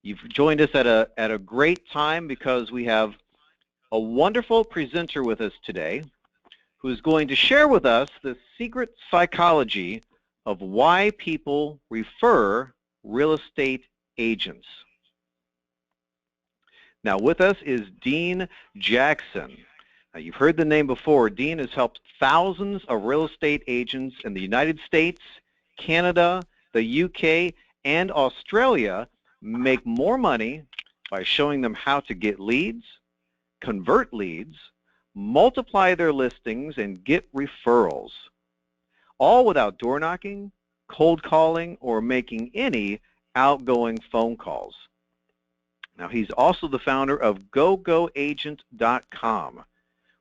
You've joined us at a great time because we have a wonderful presenter with us today who's going to share with us the secret psychology of why people refer real estate agents. Now with us is Dean Jackson. Now, you've heard the name before. Dean has helped thousands of real estate agents in the United States, Canada, the UK, and Australia make more money by showing them how to get leads, convert leads, multiply their listings, and get referrals, all without door knocking, cold calling, or making any outgoing phone calls. Now, he's also the founder of GoGoAgent.com,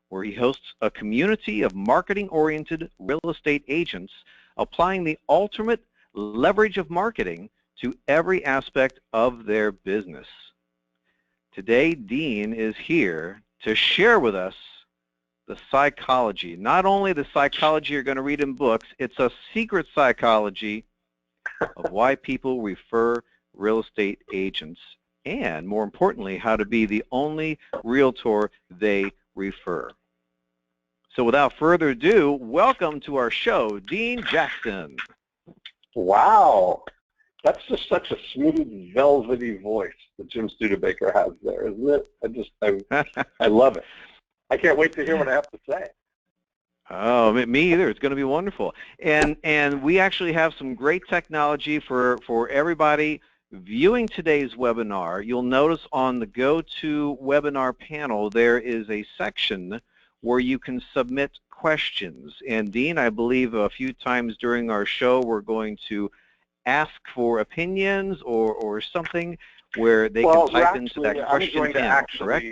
where he hosts a community of marketing-oriented real estate agents applying the ultimate leverage of marketing to every aspect of their business. Today, Dean is here to share with us the psychology. Not only the psychology you're going to read in books, it's a secret psychology of why people refer real estate agents, and more importantly, how to be the only realtor they refer. So without further ado, welcome to our show, Dean Jackson. Wow. That's just such a smooth, velvety voice that Jim Studebaker has there, isn't it? I love it. I can't wait to hear what I have to say. Oh, me either. It's going to be wonderful. And we actually have some great technology for everybody viewing today's webinar. You'll notice on the GoToWebinar panel there is a section where you can submit questions. And Dean, I believe a few times during our show we're going to ask for opinions or something where they can type into that question panel, correct?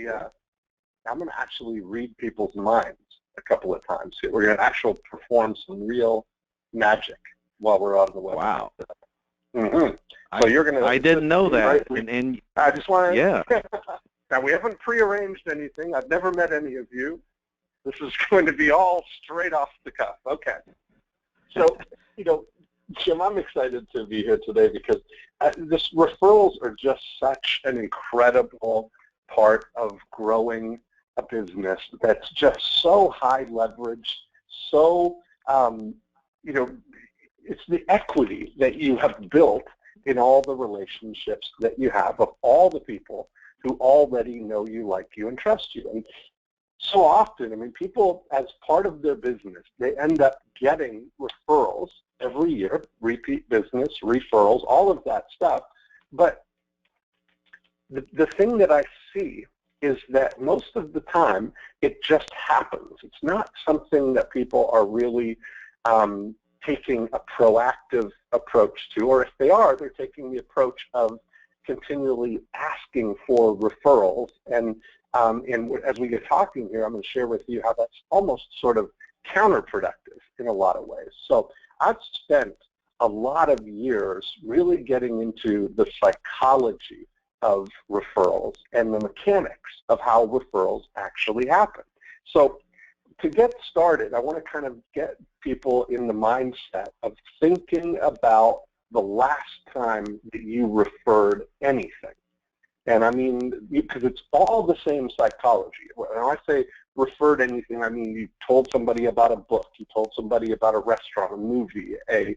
I'm going to actually read people's minds a couple of times. We're going to actually perform some real magic while we're on the webinar. Wow. Mm-hmm. So you're going to. I didn't know that. Right? And I just want to. Yeah. Now, we haven't prearranged anything. I've never met any of you. This is going to be all straight off the cuff. Okay. So, Jim, I'm excited to be here today because this referrals are just such an incredible part of growing a business that's just so high leverage, so, it's the equity that you have built in all the relationships that you have of all the people who already know you, like you, and trust you. And so often, people, as part of their business, they end up getting referrals every year, repeat business, referrals, all of that stuff. But the thing that I see is that most of the time, it just happens. It's not something that people are really taking a proactive approach to, or if they are, they're taking the approach of continually asking for referrals. And as we get talking here, I'm going to share with you how that's almost sort of counterproductive in a lot of ways. So I've spent a lot of years really getting into the psychology of referrals and the mechanics of how referrals actually happen. So to get started, I want to kind of get people in the mindset of thinking about the last time that you referred anything. And I mean, because it's all the same psychology. When I say referred anything, I mean you told somebody about a book, you told somebody about a restaurant, a movie, a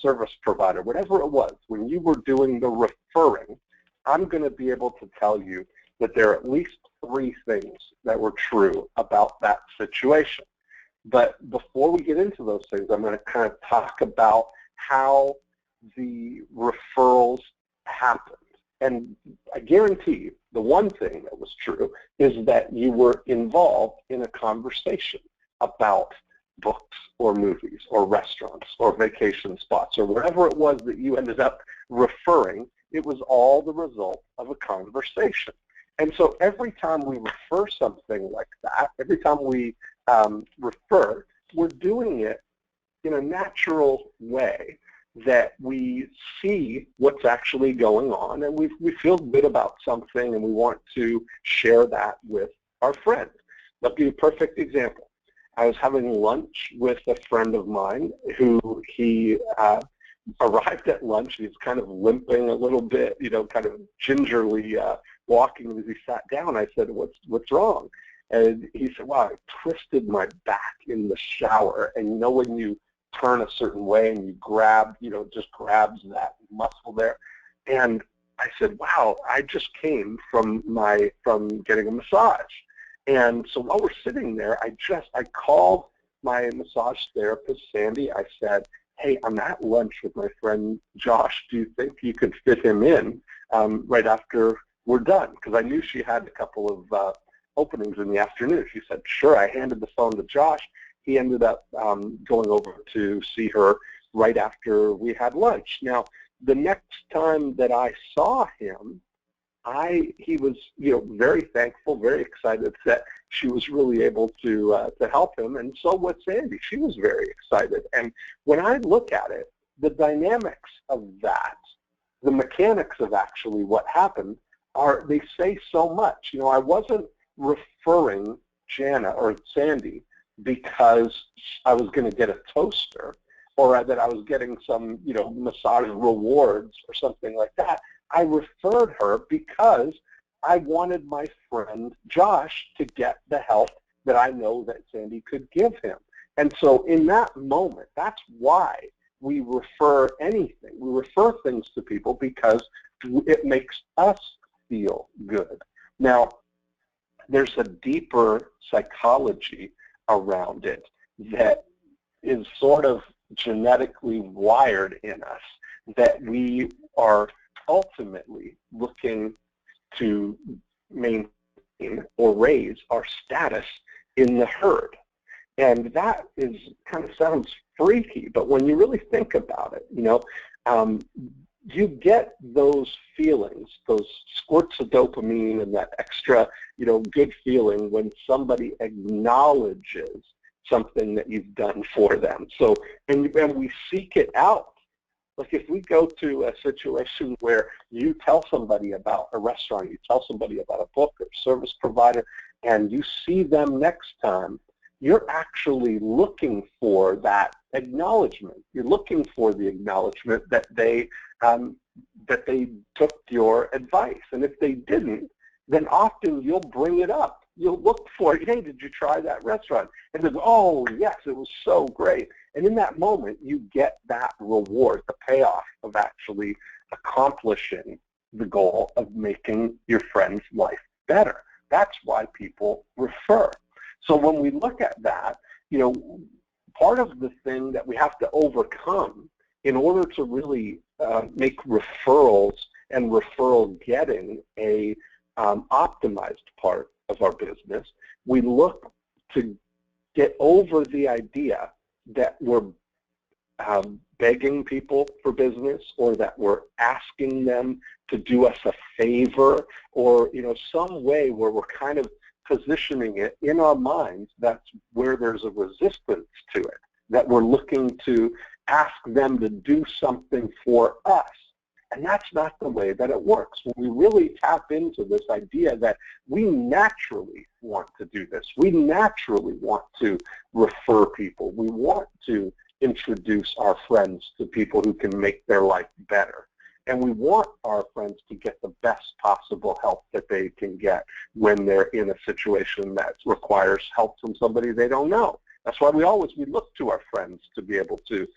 service provider, whatever it was. When you were doing the referring, I'm going to be able to tell you that there are at least 3 things that were true about that situation. But before we get into those things, I'm going to kind of talk about how the referrals happened. And I guarantee you, the one thing that was true is that you were involved in a conversation about books or movies or restaurants or vacation spots or whatever it was that you ended up referring. It was all the result of a conversation. And so every time we refer something like that, every time we refer, we're doing it in a natural way that we see what's actually going on, and we feel good about something, and we want to share that with our friends. That'll be a perfect example. I was having lunch with a friend of mine who he arrived at lunch. He was kind of limping a little bit, kind of gingerly walking as he sat down. I said, what's wrong? And he said, wow, I twisted my back in the shower. And when you turn a certain way and you grab, just grabs that muscle there. And I said, wow, I just came from getting a massage. And so while we're sitting there, I called my massage therapist, Sandy. I said, hey, I'm at lunch with my friend Josh. Do you think you could fit him in right after we're done? Because I knew she had a couple of openings in the afternoon. She said, sure. I handed the phone to Josh. He ended up going over to see her right after we had lunch. Now, the next time that I saw him, he was, very thankful, very excited that she was really able to help him, and so was Sandy. She was very excited. And when I look at it, the dynamics of that, the mechanics of actually what happened, they say so much. I wasn't referring Jana or Sandy because I was going to get a toaster or that I was getting some, massage rewards or something like that. I referred her because I wanted my friend Josh to get the help that I know that Sandy could give him. And so in that moment, that's why we refer anything. We refer things to people because it makes us feel good. Now, there's a deeper psychology around it that is sort of genetically wired in us, that we are ultimately looking to maintain or raise our status in the herd. And that kind of sounds freaky, but when you really think about it, you get those feelings, those squirts of dopamine and that extra, good feeling when somebody acknowledges something that you've done for them. So, and we seek it out. Like if we go to a situation where you tell somebody about a restaurant, you tell somebody about a book or service provider, and you see them next time, you're actually looking for that acknowledgement. You're looking for the acknowledgement that they took your advice. And if they didn't, then often you'll bring it up. You'll look for it. Hey, did you try that restaurant? And they go, oh, yes, it was so great. And in that moment, you get that reward, the payoff of actually accomplishing the goal of making your friend's life better. That's why people refer. So when we look at that, part of the thing that we have to overcome in order to really make referrals and referral getting a optimized part of our business, we look to get over the idea that we're begging people for business or that we're asking them to do us a favor or, some way where we're kind of positioning it in our minds. That's where there's a resistance to it, that we're looking to ask them to do something for us. And that's not the way that it works. When we really tap into this idea that we naturally want to do this, we naturally want to refer people, we want to introduce our friends to people who can make their life better. And we want our friends to get the best possible help that they can get when they're in a situation that requires help from somebody they don't know. That's why we look to our friends to be able to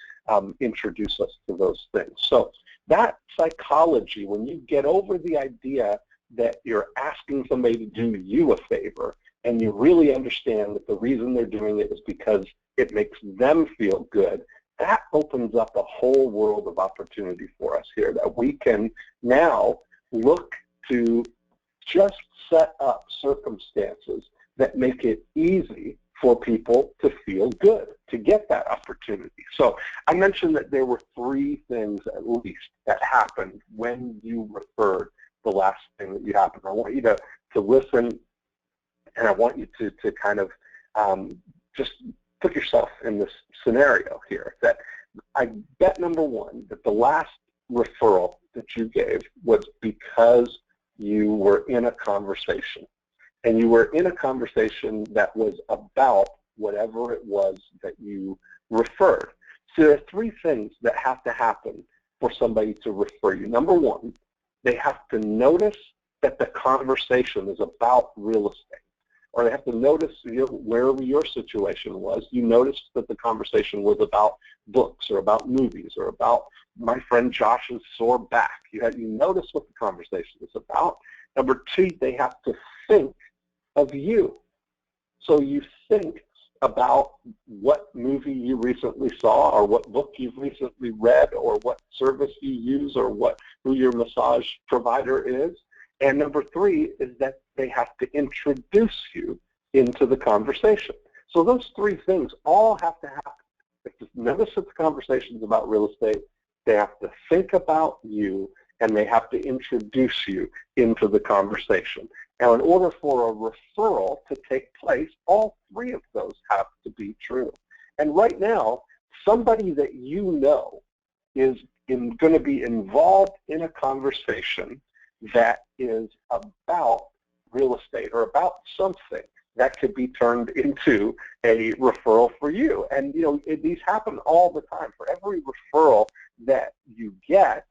introduce us to those things. So that psychology, when you get over the idea that you're asking somebody to do you a favor and you really understand that the reason they're doing it is because it makes them feel good, that opens up a whole world of opportunity for us here, that we can now look to just set up circumstances that make it easy for people to feel good, to get that opportunity. So I mentioned that there were 3 things at least that happened when you referred the last thing that you happened. I want you to listen, and I want you to kind of just put yourself in this scenario here, that I bet, number 1, that the last referral that you gave was because you were in a conversation. And you were in a conversation that was about whatever it was that you referred. So there are three things that have to happen for somebody to refer you. Number one, they have to notice that the conversation is about real estate. Or they have to notice, wherever your situation was, you noticed that the conversation was about books or about movies or about my friend Josh's sore back. You notice what the conversation is about. Number two, they have to think of you. So you think about what movie you recently saw or what book you've recently read or what service you use or who your massage provider is. And number three is that they have to introduce you into the conversation. So those three things all have to happen. They have to notice that the conversation is about real estate, they have to think about you, and they have to introduce you into the conversation. Now, in order for a referral to take place, all three of those have to be true. And right now, somebody that you know is going to be involved in a conversation that is about real estate or about something that could be turned into a referral for you. And these happen all the time. For every referral that you get,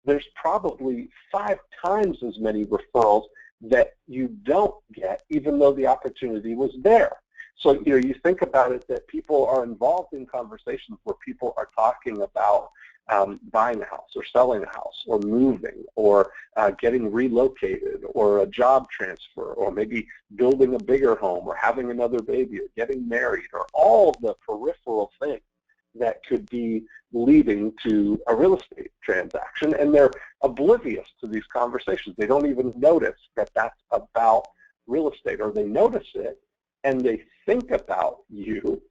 there's probably 5 times as many referrals that you don't get, even though the opportunity was there. So you think about it, that people are involved in conversations where people are talking about buying a house or selling a house or moving or getting relocated or a job transfer or maybe building a bigger home or having another baby or getting married or all of the peripheral things that could be leading to a real estate transaction, and they're oblivious to these conversations. They don't even notice that that's about real estate, or they notice it and they think about you,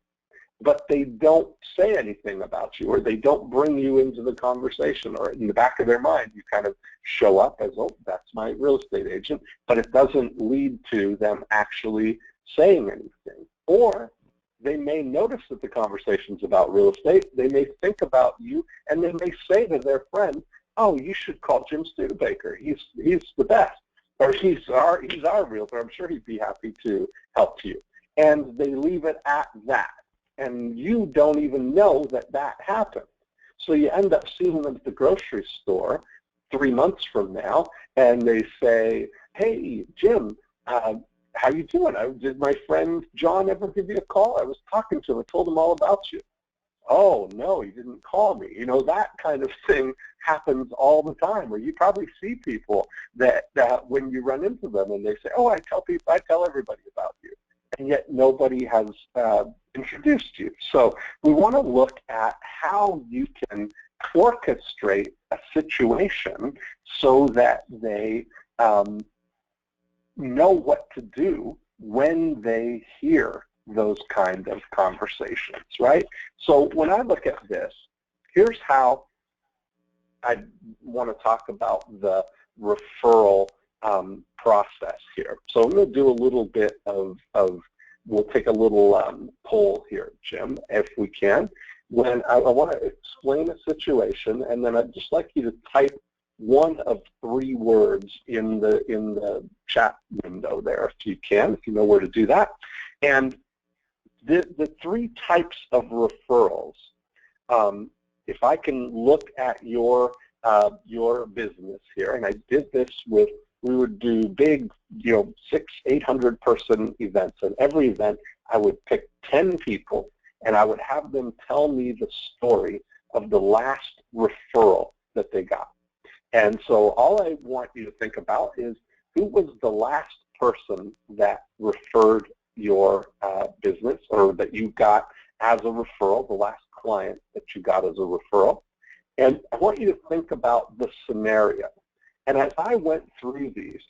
but they don't say anything about you, or they don't bring you into the conversation, or in the back of their mind you kind of show up as, oh, that's my real estate agent, but it doesn't lead to them actually saying anything. Or they may notice that the conversation's about real estate, they may think about you, and they may say to their friend, oh, you should call Jim Studebaker, he's the best, or he's our realtor, I'm sure he'd be happy to help you. And they leave it at that. And you don't even know that that happened. So you end up seeing them at the grocery store 3 months from now, and they say, hey, Jim, how you doing? Did my friend John ever give you a call? I was talking to him. I told him all about you. Oh, no, he didn't call me. That kind of thing happens all the time, where you probably see people that when you run into them and they say, oh, I tell everybody about you. And yet nobody has introduced you. So we want to look at how you can orchestrate a situation so that they know what to do when they hear those kind of conversations, right? So when I look at this, here's how I want to talk about the referral process here. So I'm going to do a little bit of we'll take a little poll here, Jim, if we can. When I want to explain a situation, and then I'd just like you to type one of 3 words in the chat window there, if you can, if you know where to do that. And the 3 types of referrals, if I can look at your business here, and I did this with, we would do big, 600-800 person events, and every event I would pick 10 people, and I would have them tell me the story of the last referral that they got. And so all I want you to think about is, who was the last person that referred your business, or that you got as a referral, the last client that you got as a referral. And I want you to think about the scenario. And as I went through these,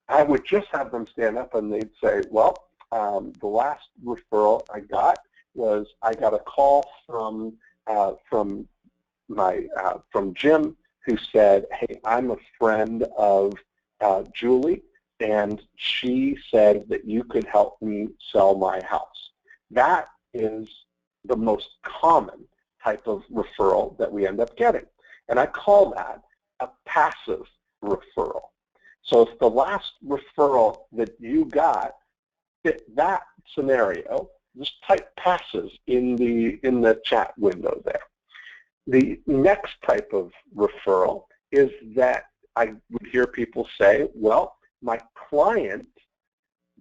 I would just have them stand up and they'd say, well, the last referral I got was, I got a call from Jim, who said, hey, I'm a friend of Julie, and she said that you could help me sell my house. That is the most common type of referral that we end up getting. And I call that a passive referral. So if the last referral that you got fit that scenario, just type passes in the chat window there. The next type of referral is that I would hear people say, well, my client,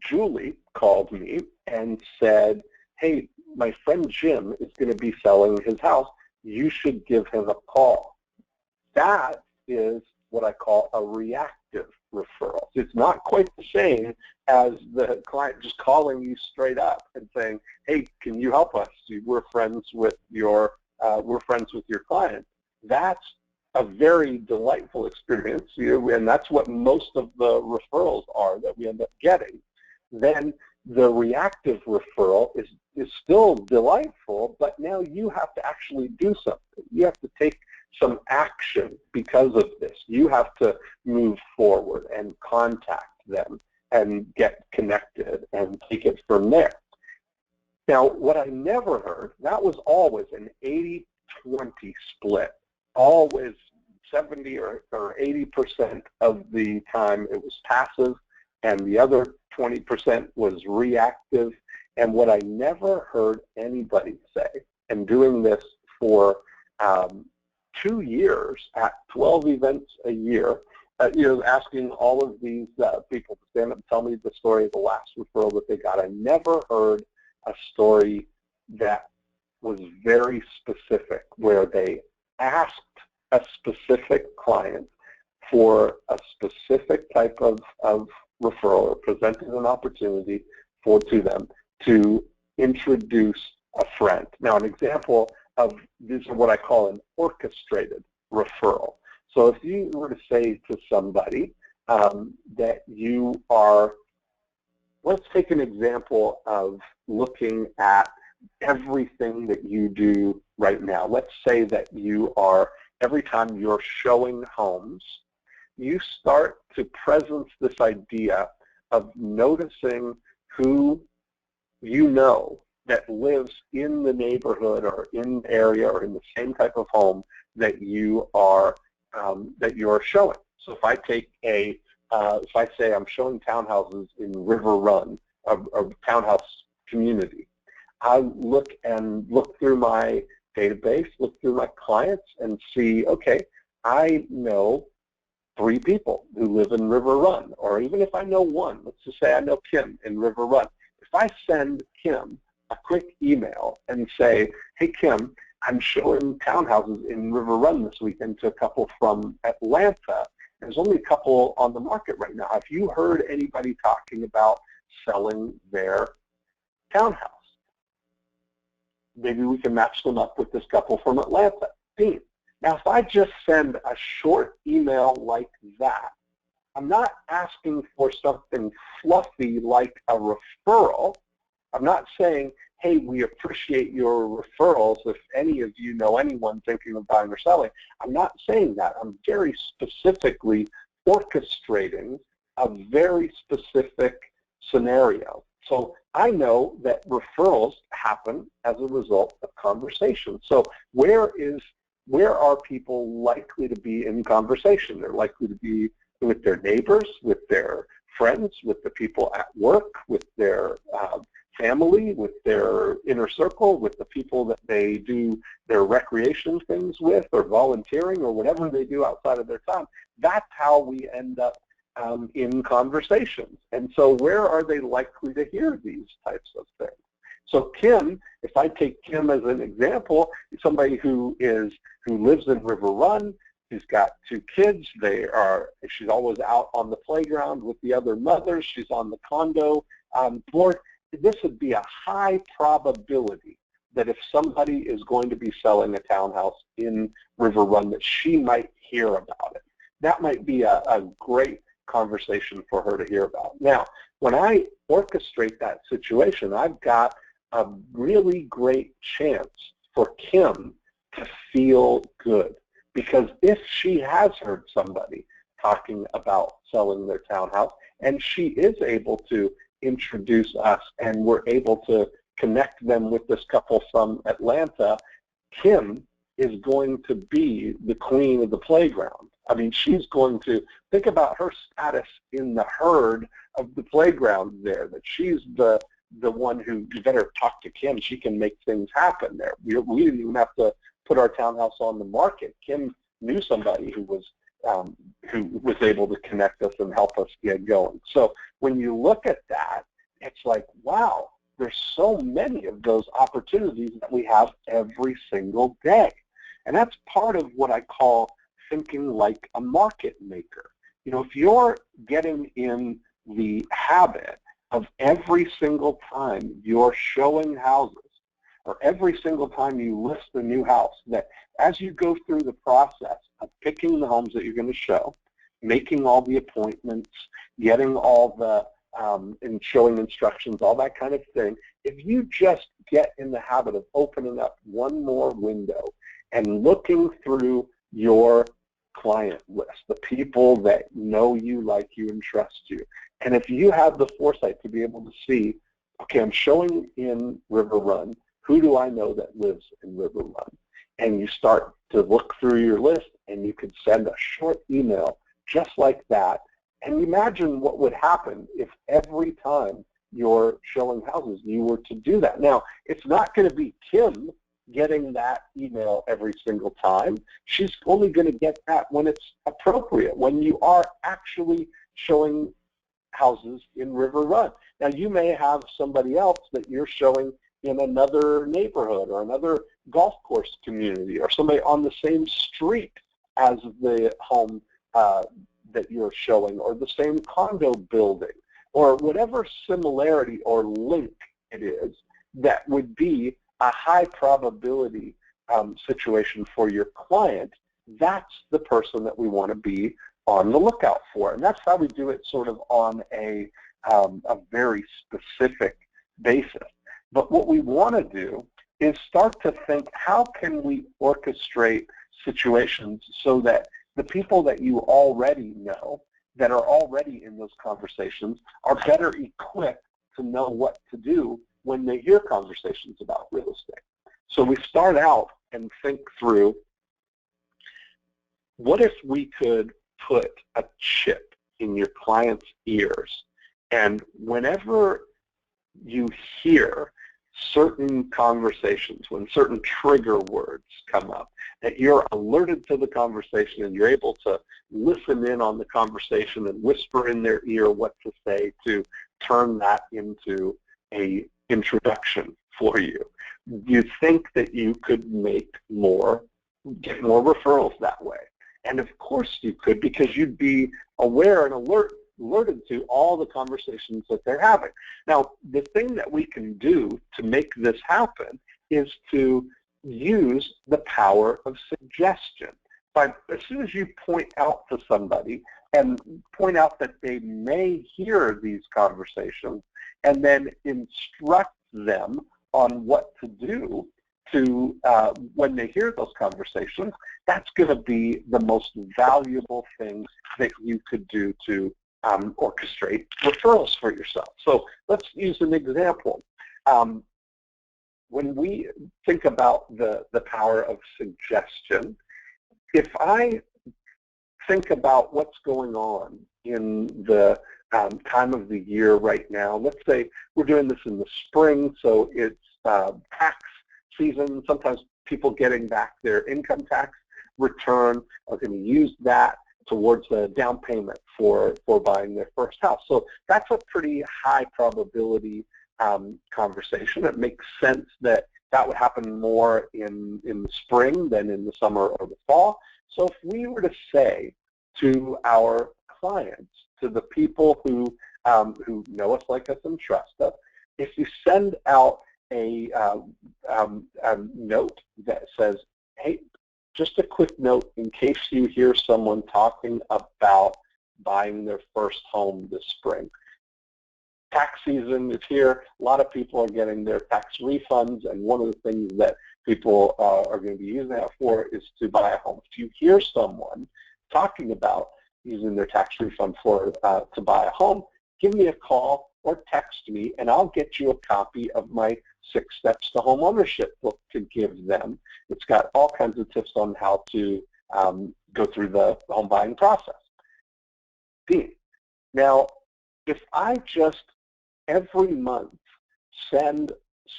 Julie, called me and said, hey, my friend Jim is going to be selling his house. You should give him a call. That is what I call a reactive referral. It's not quite the same as the client just calling you straight up and saying, hey, can you help us? We're friends with your client. That's a very delightful experience, and that's what most of the referrals are that we end up getting. Then the reactive referral is still delightful, but now you have to actually do something. You have to take some action because of this. You have to move forward and contact them and get connected and take it from there. Now, what I never heard, that was always an 80-20 split. Always 70 or 80% of the time it was passive, and the other 20% was reactive. And what I never heard anybody say, and doing this for 2 years at 12 events a year, asking all of these people to stand up and tell me the story of the last referral that they got. I never heard a story that was very specific, where they asked a specific client for a specific type of referral, or presented an opportunity to them to introduce a friend. Now, an example of this is what I call an orchestrated referral. So if you were to say to somebody that you are, let's take an example of looking at everything that you do right now. Let's say that you are, every time you're showing homes, you start to presence this idea of noticing who you know that lives in the neighborhood or in the area or in the same type of home that you are showing. So if I take if I say I'm showing townhouses in River Run, a townhouse community, I look through my database, look through my clients, and see, okay, I know 3 people who live in River Run, or even if I know 1, let's just say I know Kim in River Run. If I send Kim a quick email and say, hey, Kim, I'm showing townhouses in River Run this weekend to a couple from Atlanta. There's only a couple on the market right now. Have you heard anybody talking about selling their townhouse? Maybe we can match them up with this couple from Atlanta. Now, if I just send a short email like that, I'm not asking for something fluffy like a referral. I'm not saying, hey, we appreciate your referrals if any of you know anyone thinking of buying or selling. I'm not saying that. I'm very specifically orchestrating a very specific scenario. So I know that referrals happen as a result of conversation. So where are people likely to be in conversation? They're likely to be with their neighbors, with their friends, with the people at work, with their family, with their inner circle, with the people that they do their recreation things with, or volunteering, or whatever they do outside of their time. That's how we end up in conversations. And so where are they likely to hear these types of things? So Kim, if I take Kim as an example, somebody who lives in River Run, she's got 2 kids. She's always out on the playground with the other mothers. She's on the condo board. This would be a high probability that if somebody is going to be selling a townhouse in River Run, that she might hear about it. That might be a great conversation for her to hear about. Now, when I orchestrate that situation, I've got a really great chance for Kim to feel good, because if she has heard somebody talking about selling their townhouse and she is able to introduce us and we're able to connect them with this couple from Atlanta, Kim is going to be the queen of the playground. I mean, she's going to think about her status in the herd of the playground there, that she's the the one who, you better talk to Kim. She can make things happen there. We didn't even have to put our townhouse on the market. Kim knew somebody who was able to connect us and help us get going. So when you look at that, it's like, wow, there's so many of those opportunities that we have every single day. And that's part of what I call thinking like a market maker. You know, if you're getting in the habit of every single time you're showing houses, or every single time you list a new house, that as you go through the process of picking the homes that you're going to show, making all the appointments, getting all the and showing instructions, all that kind of thing, if you just get in the habit of opening up one more window and looking through your client list, the people that know you, like you, and trust you, and if you have the foresight to be able to see, okay, I'm showing in River Run, who do I know that lives in River Run? And you start to look through your list, and you could send a short email just like that. And imagine what would happen if every time you're showing houses, you were to do that. Now, it's not going to be Kim getting that email every single time. She's only going to get that when it's appropriate, when you are actually showing houses in River Run. Now, you may have somebody else that you're showing in another neighborhood or another golf course community, or somebody on the same street as the home that you're showing, or the same condo building, or whatever similarity or link it is that would be a high probability situation for your client. That's the person that we want to be on the lookout for. And that's how we do it sort of on a very specific basis. But what we want to do is start to think, how can we orchestrate situations so that the people that you already know, that are already in those conversations, are better equipped to know what to do when they hear conversations about real estate. So we start out and think through, what if we could put a chip in your client's ears, and whenever you hear certain conversations, when certain trigger words come up, that you're alerted to the conversation and you're able to listen in on the conversation and whisper in their ear what to say to turn that into a introduction for you. You think that you could get more referrals that way. And of course you could, because you'd be aware and alerted to all the conversations that they're having. Now, the thing that we can do to make this happen is to use the power of suggestion. As soon as you point out to somebody and point out that they may hear these conversations, and then instruct them on what to do to when they hear those conversations, that's going to be the most valuable thing that you could do to orchestrate referrals for yourself. So let's use an example. When we think about the power of suggestion, if I think about what's going on in the time of the year right now, let's say we're doing this in the spring, so it's tax season. Sometimes people getting back their income tax return are going to use that towards a down payment for buying their first house. So that's a pretty high probability conversation. It makes sense that that would happen more in the spring than in the summer or the fall. So if we were to say to our clients, to the people who know us, like us, and trust us, if you send out a note that says, hey, just a quick note in case you hear someone talking about buying their first home this spring. Tax season is here. A lot of people are getting their tax refunds, and one of the things that people are going to be using that for is to buy a home. If you hear someone talking about using their tax refund to buy a home, give me a call or text me, and I'll get you a copy of my 6 Steps to Home Ownership book to give them. It's got all kinds of tips on how to go through the home buying process. Now, if I just every month send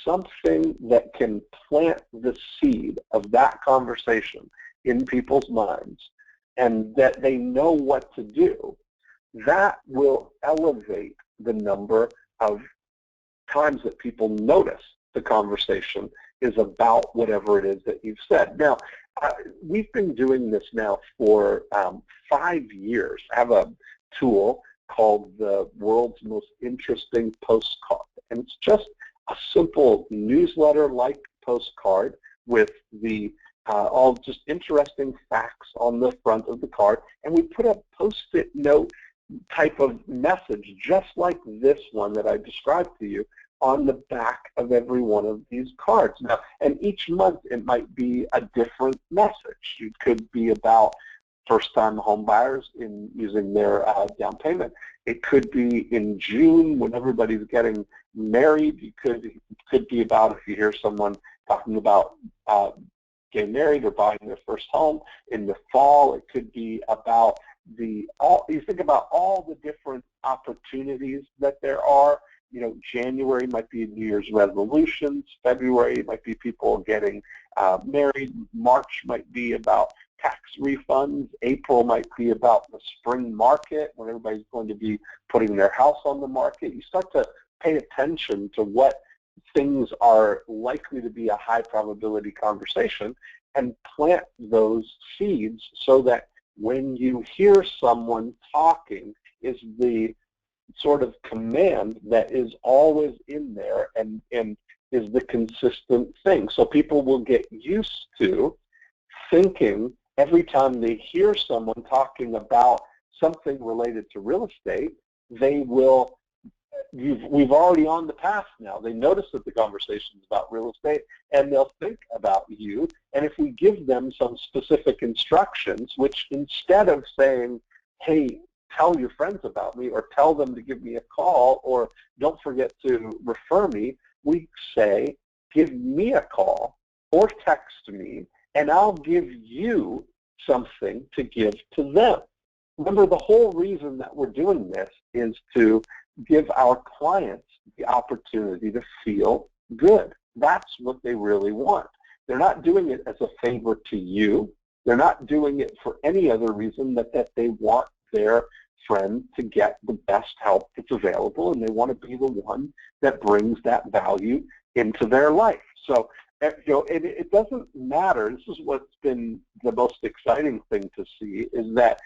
something that can plant the seed of that conversation in people's minds and that they know what to do, that will elevate the number of times that people notice the conversation is about whatever it is that you've said. Now, we've been doing this now for 5 years. I have a tool called the World's Most Interesting Postcard, and it's just a simple newsletter-like postcard with the all just interesting facts on the front of the card, and we put a post-it note type of message just like this one that I described to you on the back of every one of these cards. Now, and each month it might be a different message. It could be about first-time home buyers in using their down payment. It could be in June when everybody's getting married. It could be about if you hear someone talking about getting married or buying their first home. In the fall, it could be about you think about all the different opportunities that there are. You know, January might be New Year's resolutions. February might be people getting married. March might be about tax refunds. April might be about the spring market when everybody's going to be putting their house on the market. You start to pay attention to what things are likely to be a high probability conversation and plant those seeds so that when you hear someone talking is the sort of command that is always in there and is the consistent thing. So people will get used to thinking every time they hear someone talking about something related to real estate, they will, we've already on the path now. They notice that the conversation is about real estate and they'll think about you. And if we give them some specific instructions, which instead of saying, hey, tell your friends about me or tell them to give me a call or don't forget to refer me, we say, give me a call or text me and I'll give you something to give to them. Remember, the whole reason that we're doing this is to give our clients the opportunity to feel good. That's what they really want. They're not doing it as a favor to you. They're not doing it for any other reason that they want their friend to get the best help that's available, and they want to be the one that brings that value into their life. So, you know, it doesn't matter. This is what's been the most exciting thing to see is that,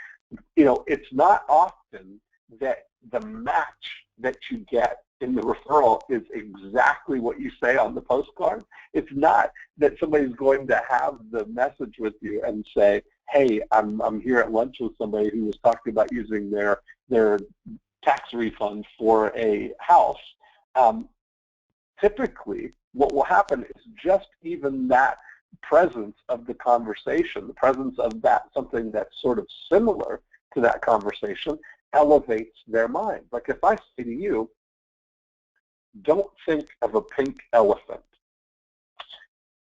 you know, it's not often that the match that you get in the referral is exactly what you say on the postcard. It's not that somebody's going to have the message with you and say, hey, I'm here at lunch with somebody who was talking about using their tax refund for a house. Typically, what will happen is just even that presence of the conversation, the presence of that something that's sort of similar to that conversation elevates their mind. Like if I say to you, don't think of a pink elephant.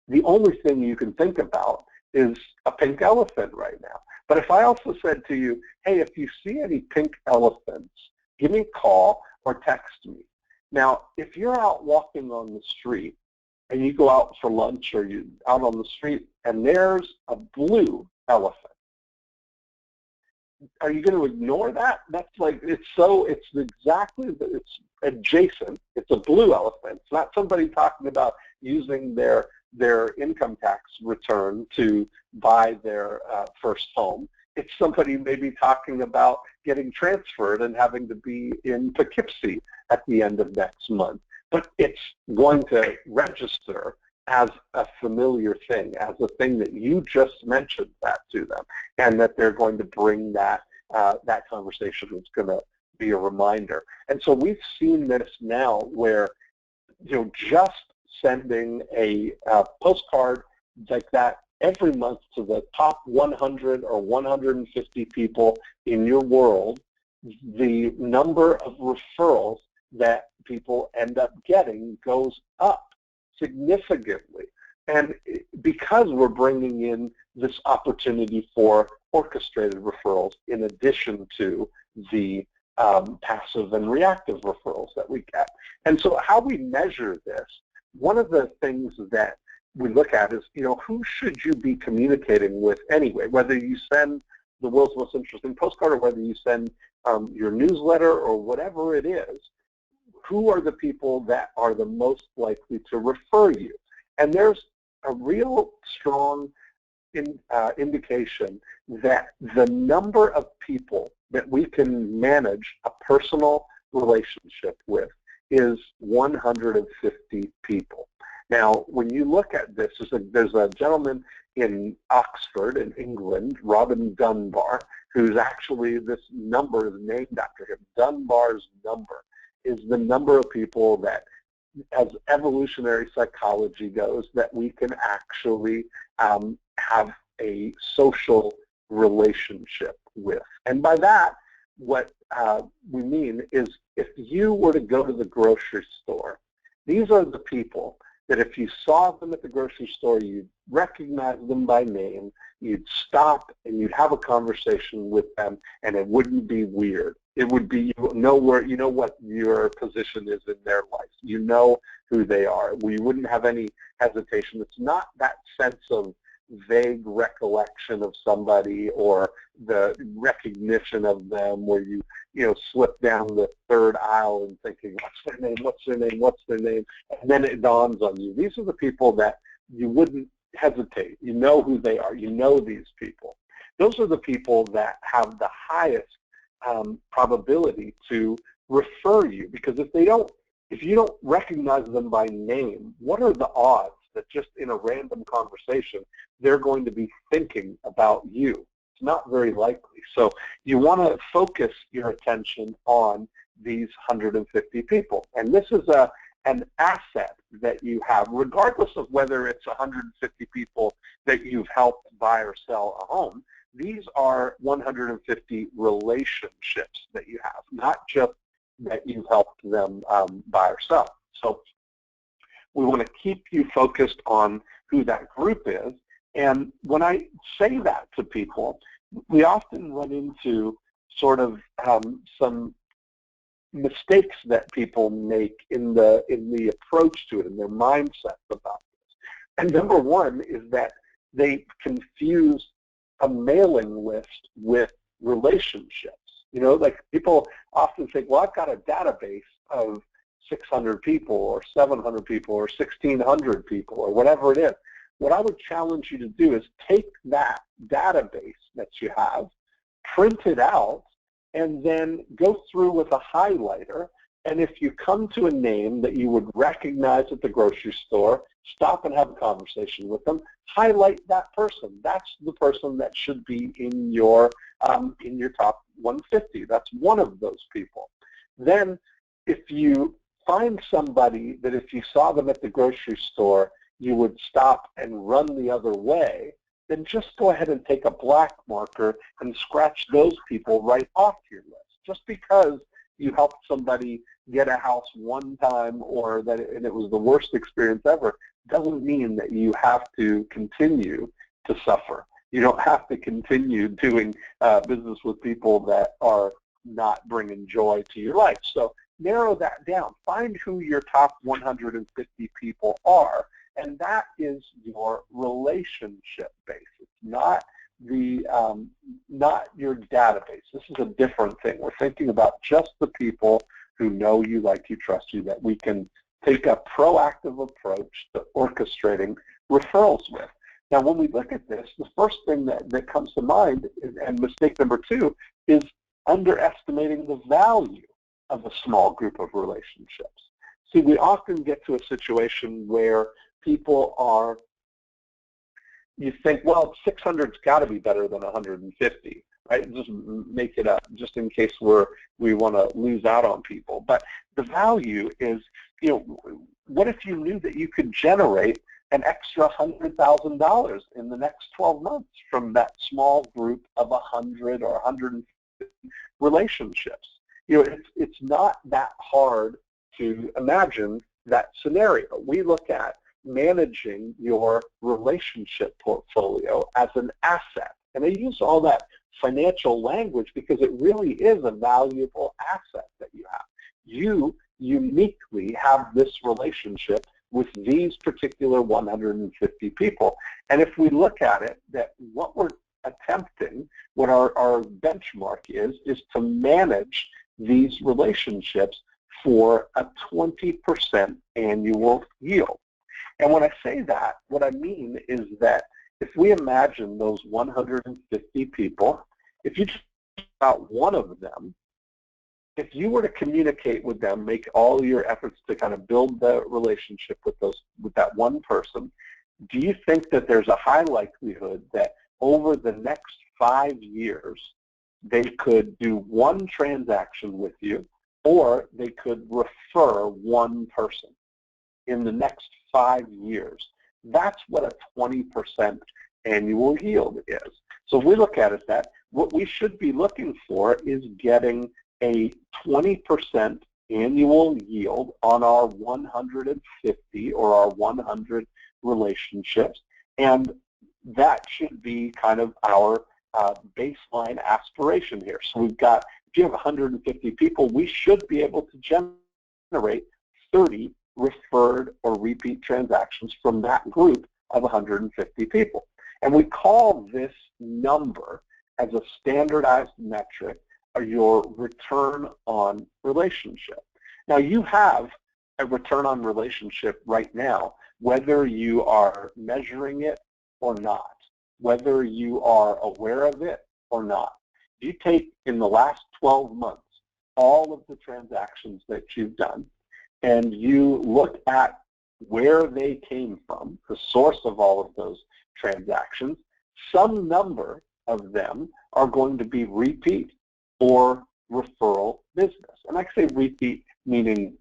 The only thing you can think about is a pink elephant right now. But if I also said to you, hey, if you see any pink elephants, give me a call or text me. Now, if you're out walking on the street and you go out for lunch or you're out on the street and there's a blue elephant, are you going to ignore that? That's like, it's exactly, it's adjacent. It's a blue elephant. It's not somebody talking about using their income tax return to buy their first home. It's somebody maybe talking about getting transferred and having to be in Poughkeepsie at the end of next month. But it's going to register as a familiar thing, as a thing that you just mentioned that to them, and that they're going to bring that that conversation is going to be a reminder. And so we've seen this now where, you know, just sending a postcard like that every month to the top 100 or 150 people in your world, the number of referrals that people end up getting goes up significantly. And because we're bringing in this opportunity for orchestrated referrals in addition to the passive and reactive referrals that we get. And so how we measure this, one of the things that we look at is, who should you be communicating with anyway, whether you send the world's most interesting postcard or whether you send your newsletter or whatever it is, who are the people that are the most likely to refer you? And there's a real strong indication that the number of people that we can manage a personal relationship with is 150 people. Now, when you look at this, there's a gentleman in Oxford, in England, Robin Dunbar, who's actually, this number is named after him. Dunbar's number is the number of people that, as evolutionary psychology goes, that we can actually have a social relationship with. And by that, what we mean is, if you were to go to the grocery store, these are the people that if you saw them at the grocery store, you'd recognize them by name, you'd stop and you'd have a conversation with them, and it wouldn't be weird. It would be, you know what your position is in their life. You know who they are. We wouldn't have any hesitation. It's not that sense of vague recollection of somebody or the recognition of them where you slip down the third aisle and thinking, what's their name, what's their name, what's their name, and then it dawns on you. These are the people that you wouldn't hesitate. You know who they are. You know these people. Those are the people that have the highest probability to refer you, because if you don't recognize them by name, what are the odds that just in a random conversation they're going to be thinking about you? It's not very likely. So you want to focus your attention on these 150 people. And this is an asset that you have, regardless of whether it's 150 people that you've helped buy or sell a home. These are 150 relationships that you have, not just that you've helped them buy or sell. So we want to keep you focused on who that group is. And when I say that to people, we often run into sort of some mistakes that people make in the approach to it, in their mindset about this. And number one is that they confuse a mailing list with relationships. Like people often think, well, I've got a database of 600 people or 700 people or 1,600 people or whatever it is. What I would challenge you to do is take that database that you have, print it out, and then go through with a highlighter. And if you come to a name that you would recognize at the grocery store, stop and have a conversation with them, highlight that person. That's the person that should be in your top 150. That's one of those people. Then if you find somebody that if you saw them at the grocery store, you would stop and run the other way, then just go ahead and take a black marker and scratch those people right off your list. Just because you helped somebody get a house one time and it was the worst experience ever doesn't mean that you have to continue to suffer. You don't have to continue doing business with people that are not bringing joy to your life. So narrow that down. Your who your top 150 people are, and that is your relationship base. It's not your database. This is a different thing. We're thinking about just the people who know you, like you, trust you, that we can take a proactive approach to orchestrating referrals with. Now, when we look at this, the first thing that comes to mind, and mistake number two, is underestimating the value of a small group of relationships. See, we often get to a situation where people are, you think, well, 600's got to be better than 150, right? Just make it up, just in case we want to lose out on people. But the value is, what if you knew that you could generate an extra $100,000 in the next 12 months from that small group of 100 or 150 relationships? It's not that hard to imagine that scenario. We look at managing your relationship portfolio as an asset. And I use all that financial language because it really is a valuable asset that you have. You uniquely have this relationship with these particular 150 people. And if we look at it, that what we're attempting, what our benchmark is to manage these relationships for a 20% annual yield. And when I say that, what I mean is that if we imagine those 150 people, if you just about one of them, if you were to communicate with them, make all your efforts to kind of build the relationship with that one person, do you think that there's a high likelihood that over the next 5 years they could do one transaction with you, or they could refer one person in the next 5 years? That's what a 20% annual yield is. So if we look at it, that what we should be looking for is getting a 20% annual yield on our 150 or our 100 relationships, and that should be kind of our baseline aspiration here. So we've got, if you have 150 people, we should be able to generate 30 referred or repeat transactions from that group of 150 people. And we call this number as a standardized metric your return on relationship. Now you have a return on relationship right now, whether you are measuring it or not, whether you are aware of it or not. You take in the last 12 months all of the transactions that you've done, and you look at where they came from, the source of all of those transactions, some number of them are going to be repeat or referral business. And I say repeat meaning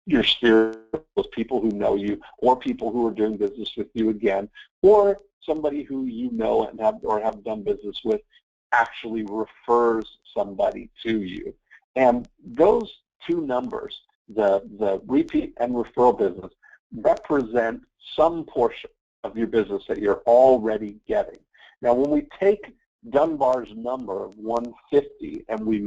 your sphere of people who know you, or people who are doing business with you again, or somebody who you know and have done business with actually refers somebody to you. And those two numbers, the repeat and referral business, represent some portion of your business that you're already getting. Now, when we take Dunbar's number of 150 and we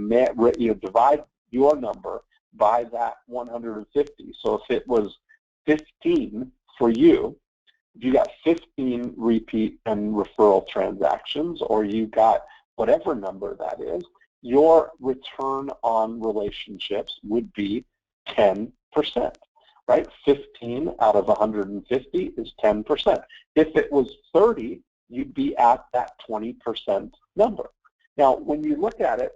divide your number by that 150, so if it was 15 for you, you got 15 repeat and referral transactions, or you got whatever number that is, your return on relationships would be 10%, right? 15 out of 150 is 10%. If it was 30, you'd be at that 20% number. Now, when you look at it,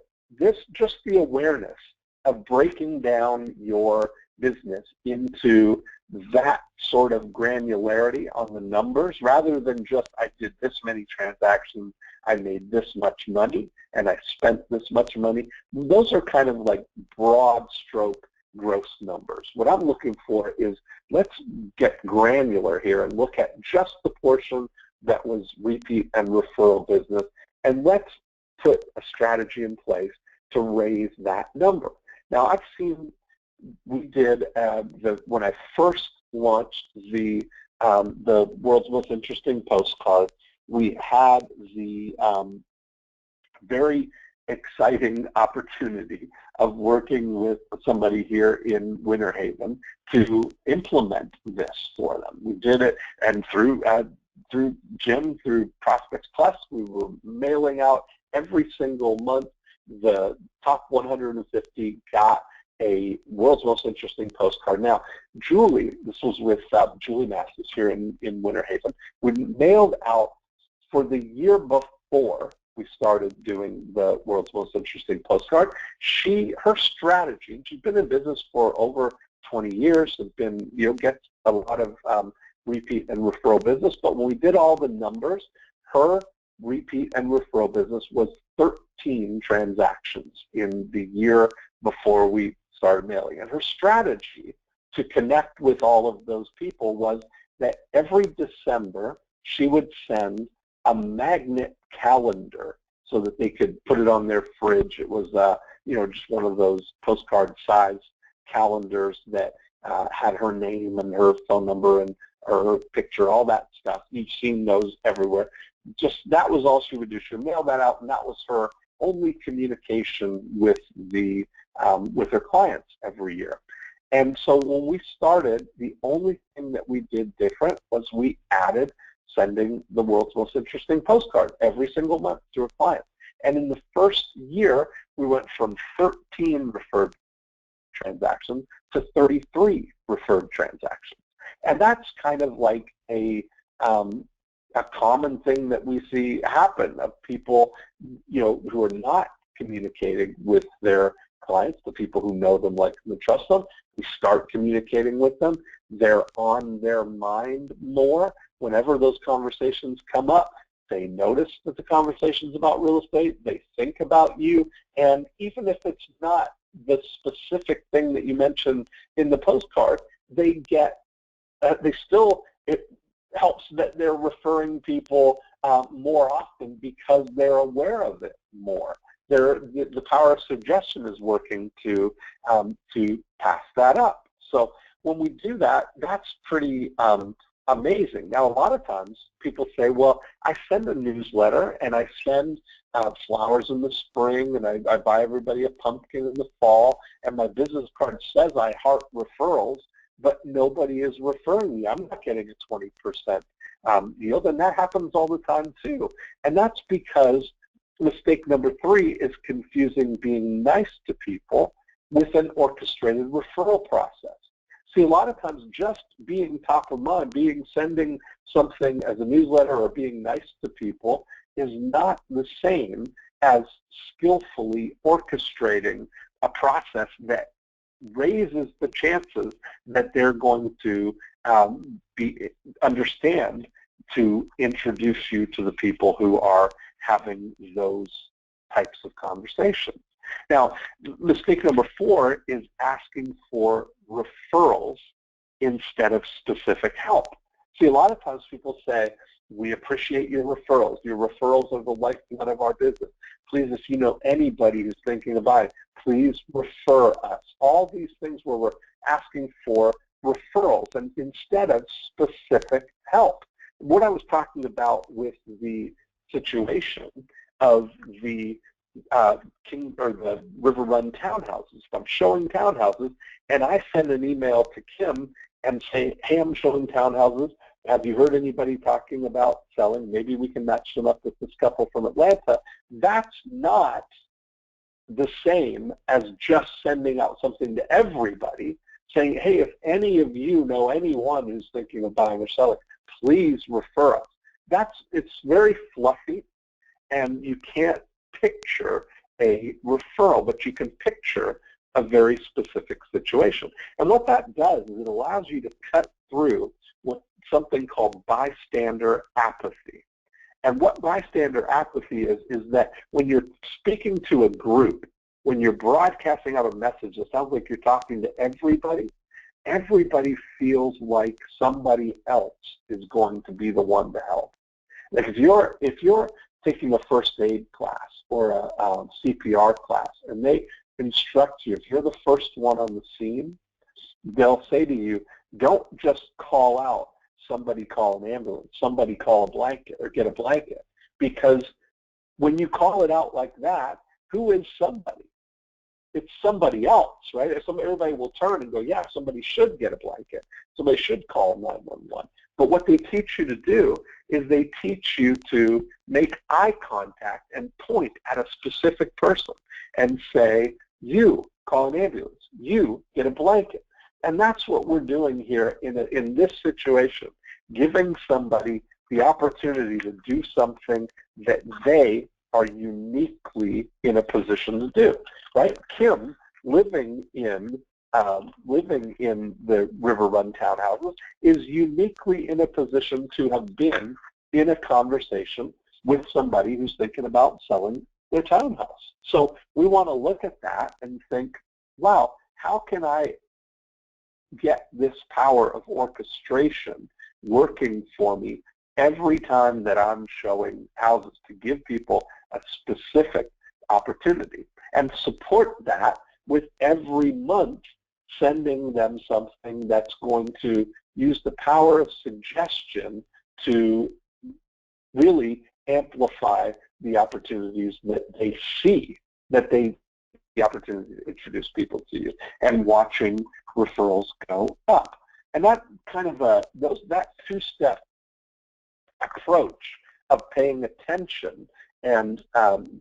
just the awareness of breaking down your business into that sort of granularity on the numbers, rather than just, I did this many transactions, I made this much money, and I spent this much money. Those are kind of like broad stroke gross numbers. What I'm looking for is, let's get granular here and look at just the portion that was repeat and referral business, and let's put a strategy in place to raise that number. Now, I've seen, we did when I first launched the World's Most Interesting Postcard, we had the very exciting opportunity of working with somebody here in Winter Haven to implement this for them. We did it, and through Jim, through Prospects Plus, we were mailing out every single month. The top 150 got a World's Most Interesting Postcard. Now, Julie, this was with Julie Masters here in Winter Haven, we mailed out, for the year before we started doing the World's Most Interesting Postcard, her strategy, and she's been in business for over 20 years, has been, gets a lot of repeat and referral business, but when we did all the numbers, her repeat and referral business was 13 transactions in the year before we started mailing. And her strategy to connect with all of those people was that every December she would send a magnet calendar so that they could put it on their fridge. It was just one of those postcard size calendars that had her name and her phone number and her picture, all that stuff. You've seen those everywhere. that was all she would do. She would mail that out, and that was her only communication with her clients every year. And so when we started, the only thing that we did different was we added sending the world's most interesting postcard every single month to a client. And in the first year, we went from 13 referred transactions to 33 referred transactions. And that's kind of like a common thing that we see happen of people, who are not communicating with their clients, the people who know them, like them, and trust them. We start communicating with them. They're on their mind more. Whenever those conversations come up, they notice that the conversation's about real estate. They think about you. And even if it's not the specific thing that you mentioned in the postcard, it helps that they're referring people more often because they're aware of it more. The power of suggestion is working to pass that up. So when we do that, that's pretty amazing. Now, a lot of times people say, well, I send a newsletter and I send flowers in the spring and I buy everybody a pumpkin in the fall, and my business card says I heart referrals, but nobody is referring me. I'm not getting a 20% yield, and that happens all the time too. And that's because mistake number 3 is confusing being nice to people with an orchestrated referral process. See, a lot of times just being top of mind, sending something as a newsletter or being nice to people is not the same as skillfully orchestrating a process that raises the chances that they're going to understand to introduce you to the people who are having those types of conversations. Now, mistake number 4 is asking for referrals instead of specific help. See, a lot of times people say, we appreciate your referrals. Your referrals are the lifeblood of our business. Please, if you know anybody who's thinking of buying, please refer us. All these things where we're asking for referrals and instead of specific help. What I was talking about with the situation of the the River Run townhouses. I'm showing townhouses, and I send an email to Kim and say, hey, I'm showing townhouses. Have you heard anybody talking about selling? Maybe we can match them up with this couple from Atlanta. That's not the same as just sending out something to everybody, saying, hey, if any of you know anyone who's thinking of buying or selling, please refer us. It's very fluffy, and you can't picture a referral, but you can picture a very specific situation. And what that does is it allows you to cut through something called bystander apathy. And what bystander apathy is that when you're speaking to a group, when you're broadcasting out a message that sounds like you're talking to everybody, everybody feels like somebody else is going to be the one to help. Like if you're taking a first aid class or a CPR class, and they instruct you, if you're the first one on the scene, they'll say to you, don't just call out, somebody call an ambulance, somebody call a blanket or get a blanket. Because when you call it out like that, who is somebody? It's somebody else, right? Everybody will turn and go, yeah, somebody should get a blanket. Somebody should call 911. But what they teach you to do is they teach you to make eye contact and point at a specific person and say, you call an ambulance, you get a blanket. And that's what we're doing here in this situation, giving somebody the opportunity to do something that they are uniquely in a position to do, right? Kim, living in the River Run townhouses, is uniquely in a position to have been in a conversation with somebody who's thinking about selling their townhouse. So we want to look at that and think, wow, how can I get this power of orchestration working for me every time that I'm showing houses, to give people a specific opportunity, and support that with every month sending them something that's going to use the power of suggestion to really amplify the opportunities that they see, the opportunity to introduce people to you, and watching referrals go up. And that kind of that two-step approach of paying attention and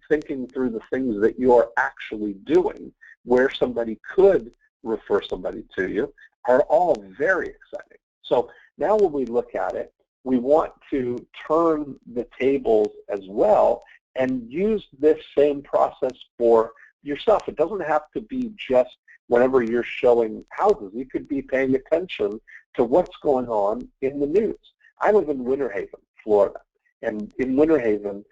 thinking through the things that you're actually doing, where somebody could refer somebody to you, are all very exciting. So now when we look at it, we want to turn the tables as well and use this same process for yourself. It doesn't have to be just whenever you're showing houses. You could be paying attention to what's going on in the news. I live in Winter Haven, Florida, and in Winter Haven,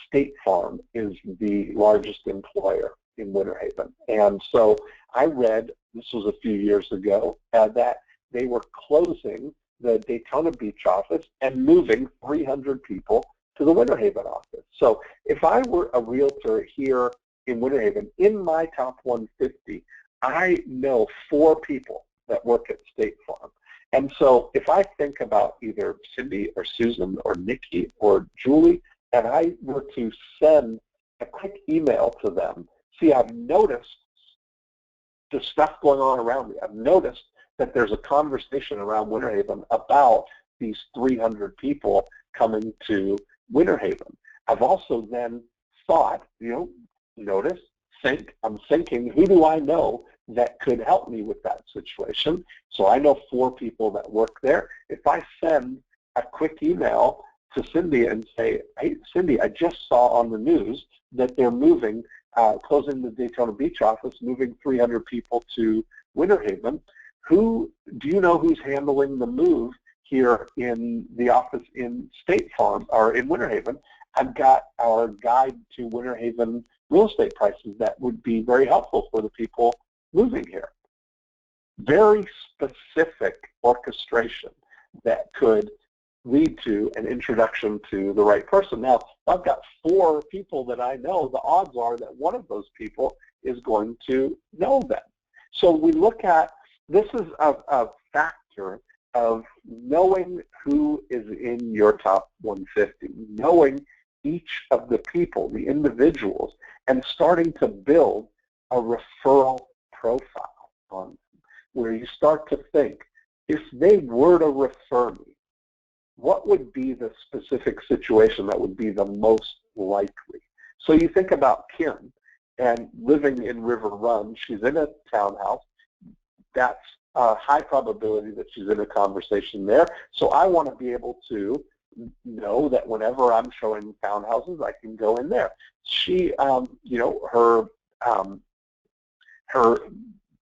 State Farm is the largest employer in Winter Haven. And so I read, this was a few years ago, that they were closing the Daytona Beach office and moving 300 people to the Winter Haven office. So if I were a realtor here in Winter Haven, in my top 150, I know 4 people that work at State Farm. And so if I think about either Cindy or Susan or Nikki or Julie, and I were to send a quick email to them, see, I've noticed the stuff going on around me. I've noticed that there's a conversation around Winter Haven about these 300 people coming to Winter Haven. I've also then thought, notice, I'm thinking, who do I know that could help me with that situation? So I know 4 people that work there. If I send a quick email to Cindy and say, hey, Cindy, I just saw on the news that they're moving, closing the Daytona Beach office, moving 300 people to Winter Haven. Do you know who's handling the move here in the office in State Farm or in Winter Haven? I've got our guide to Winter Haven real estate prices that would be very helpful for the people moving here. Very specific orchestration that could lead to an introduction to the right person. Now, if I've got 4 people that I know, the odds are that one of those people is going to know them. So we look at, this is a factor of knowing who is in your top 150, knowing each of the people, the individuals, and starting to build a referral profile on them, where you start to think, if they were to refer me, what would be the specific situation that would be the most likely? So you think about Kim, and living in River Run, she's in a townhouse. That's a high probability that she's in a conversation there. So I want to be able to know that whenever I'm showing townhouses, I can go in there. She, her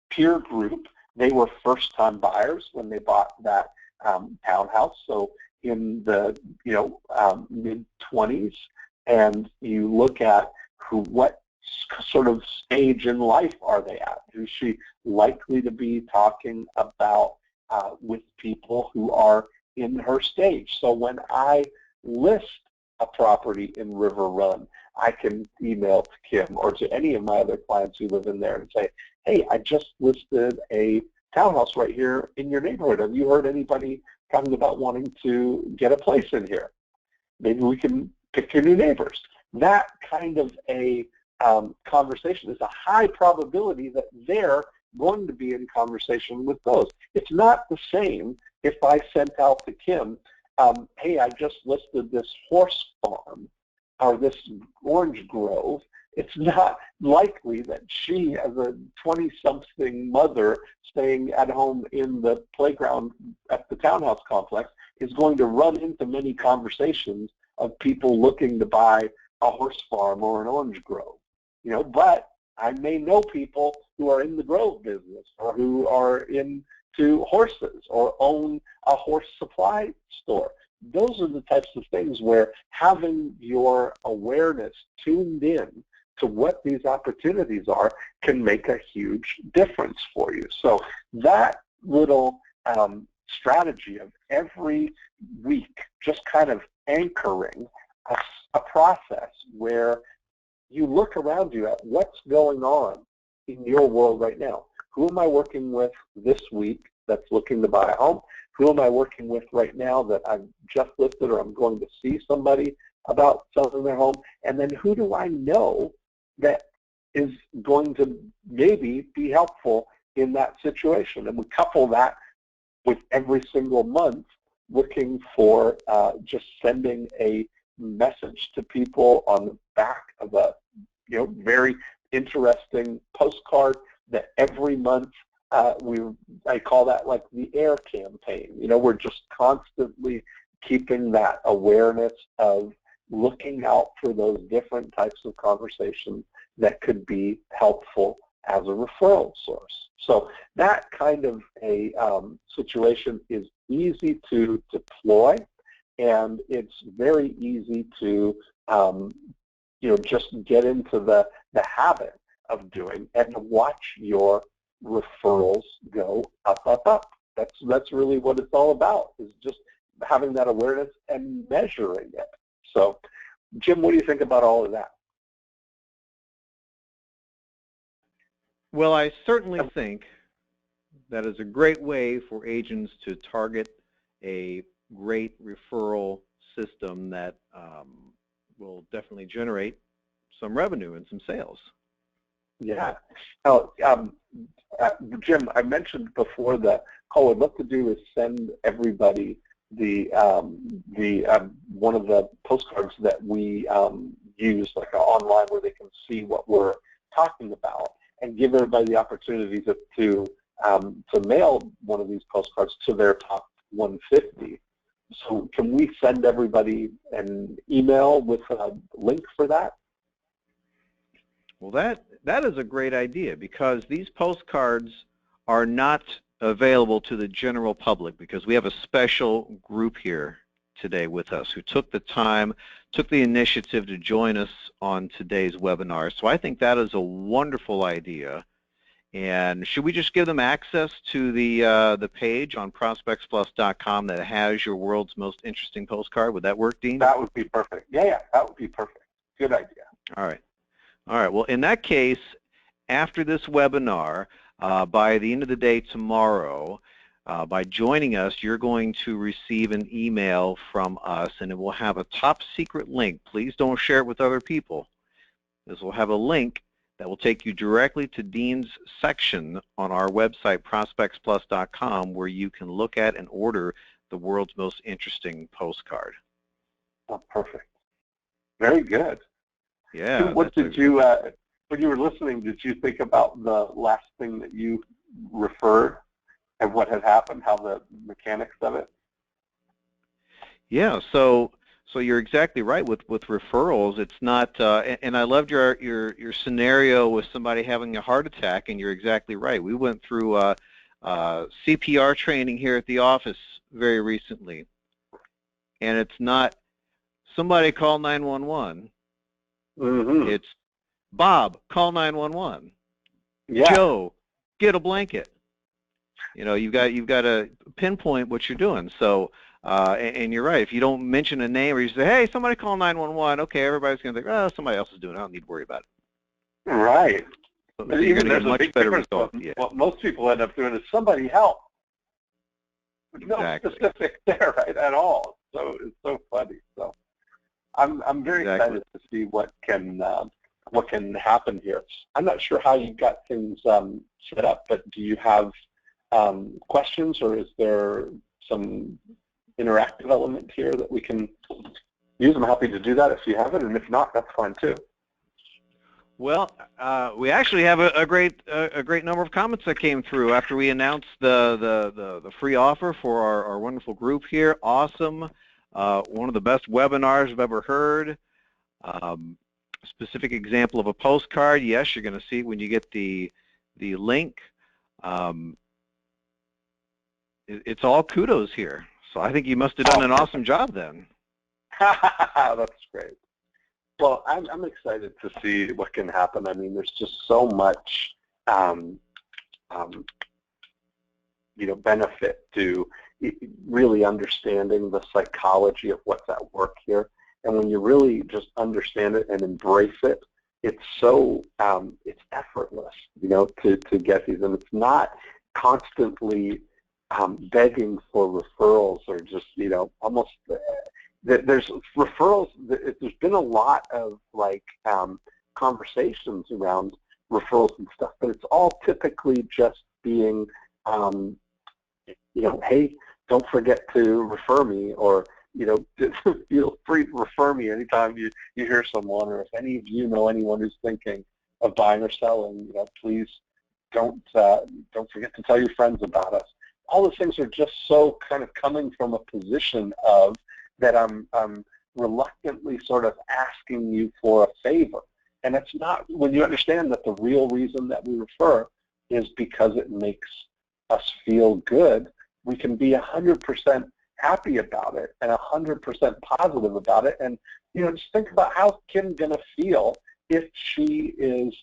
peer group, they were first-time buyers when they bought that townhouse. So in the mid-20s, and you look at what sort of stage in life are they at? Is she likely to be talking about with people who are in her stage? So when I list a property in River Run, I can email to Kim or to any of my other clients who live in there and say, hey, I just listed a townhouse right here in your neighborhood. Have you heard anybody talking about wanting to get a place in here? Maybe we can pick your new neighbors. That kind of a conversation is a high probability that they're going to be in conversation with those. It's not the same if I sent out to Kim, hey, I just listed this horse farm or this orange grove. It's not likely that she, as a 20-something mother staying at home in the playground at the townhouse complex, is going to run into many conversations of people looking to buy a horse farm or an orange grove. But I may know people who are in the grove business or who are into horses or own a horse supply store. Those are the types of things where having your awareness tuned in to what these opportunities are can make a huge difference for you. So that little strategy of every week just kind of anchoring a process where you look around you at what's going on in your world right now. Who am I working with this week that's looking to buy a home? Who am I working with right now that I've just listed or I'm going to see somebody about selling their home, and then who do I know that is going to maybe be helpful in that situation. And we couple that with every single month looking for just sending a message to people on the back of a very interesting postcard that every month I call that like the AIR campaign. We're just constantly keeping that awareness of looking out for those different types of conversations that could be helpful as a referral source. So that kind of a situation is easy to deploy, and it's very easy to just get into the habit of doing and watch your referrals go up, up, up. That's really what it's all about, is just having that awareness and measuring it. So, Jim, what do you think about all of that? Well, I certainly think that is a great way for agents to target a great referral system that will definitely generate some revenue and some sales. Yeah. Now, Jim, I mentioned before that all I'd love to do is send everybody the one of the postcards that we use, like online, where they can see what we're talking about, and give everybody the opportunity to mail one of these postcards to their top 150. So can we send everybody an email with a link for that? Well, that is a great idea, because these postcards are not available to the general public, because we have a special group here today with us who took the time, took the initiative to join us on today's webinar. So I think that is a wonderful idea. And should we just give them access to the page on prospectsplus.com that has your world's most interesting postcard? Would that work, Dean? That would be perfect. Yeah, that would be perfect. Good idea. All right. Well, in that case, after this webinar, by the end of the day tomorrow, by joining us, you're going to receive an email from us, and it will have a top secret link. Please don't share it with other people. This will have a link that will take you directly to Dean's section on our website, prospectsplus.com, where you can look at and order the world's most interesting postcard. Oh, perfect. Very good. Yeah. What did you, when you were listening, did you think about the last thing that you referred and what had happened, how the mechanics of it? Yeah, so you're exactly right with referrals. It's not, and I loved your scenario with somebody having a heart attack, and you're exactly right. We went through CPR training here at the office very recently, and it's not somebody call 911. Mm-hmm. It's Bob, call 911. Yeah. Joe, get a blanket. You've got to pinpoint what you're doing. So, and you're right. If you don't mention a name, or you say, "Hey, somebody call 911," okay, everybody's going to think, "Oh, somebody else is doing it. I don't need to worry about it." Right. So you're going to get much better results. Yeah. What most people end up doing is somebody help. Exactly. No specific there, right, at all. So it's so funny. So I'm very excited to see what can happen here. I'm not sure how you got things set up, but do you have questions, or is there some interactive element here that we can use? I'm happy to do that if you have it, and if not, that's fine too. Well, we actually have a great number of comments that came through after we announced the free offer for our wonderful group here. Awesome. One of the best webinars I've ever heard. Specific example of a postcard. Yes, you're going to see it when you get the link. It's all kudos here. So I think you must have done an awesome job then. That's great. Well, I'm excited to see what can happen. I mean, there's just so much, benefit to really understanding the psychology of what's at work here. And when you really just understand it and embrace it, it's so it's effortless, to get these, and it's not constantly begging for referrals, or just almost there's referrals. There's been a lot of like conversations around referrals and stuff, but it's all typically just being, hey, don't forget to refer me, or feel free to refer me anytime you hear someone, or if any of you know anyone who's thinking of buying or selling, please don't forget to tell your friends about us. All those things are just so kind of coming from a position of that I'm reluctantly sort of asking you for a favor. And it's not, when you understand that the real reason that we refer is because it makes us feel good, we can be 100% happy about it and 100% positive about it. And, just think about how Kim's going to feel if she is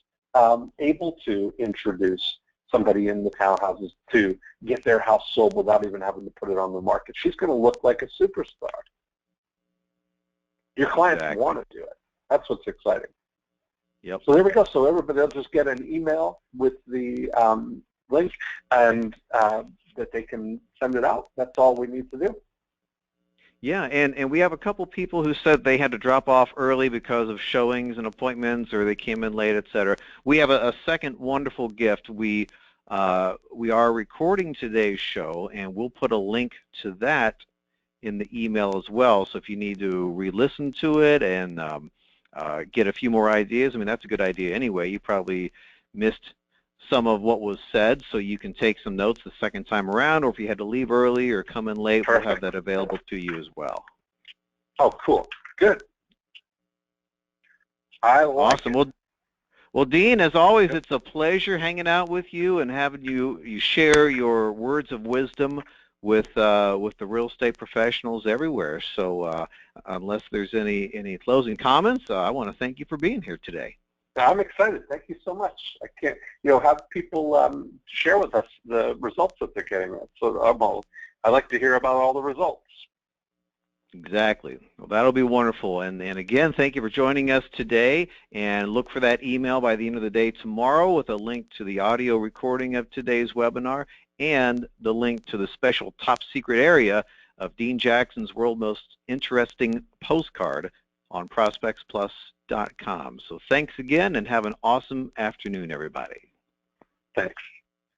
able to introduce somebody in the townhouses to get their house sold without even having to put it on the market. She's going to look like a superstar. Your clients want to do it. That's what's exciting. Yep. So there we go. So everybody will just get an email with the link, and that they can send it out. That's all we need to do. Yeah, and we have a couple people who said they had to drop off early because of showings and appointments, or they came in late, etc. We have a second wonderful gift. We are recording today's show, and we'll put a link to that in the email as well. So if you need to re-listen to it and get a few more ideas, I mean, that's a good idea anyway. You probably missed some of what was said, so you can take some notes the second time around, or if you had to leave early or come in late, Perfect. we'll have that available to you as well. Oh, cool. Good. I like awesome. it. Well, Dean, as always, it's a pleasure hanging out with you and having you share your words of wisdom with the real estate professionals everywhere. So unless there's any closing comments, I want to thank you for being here today. I'm excited. Thank you so much. I can't, have people share with us the results that they're getting. So I like to hear about all the results. Exactly. Well, that'll be wonderful. And again, thank you for joining us today. And look for that email by the end of the day tomorrow with a link to the audio recording of today's webinar and the link to the special top secret area of Dean Jackson's World's Most Interesting Postcard on prospectsplus.com. So thanks again, and have an awesome afternoon, everybody. Thanks.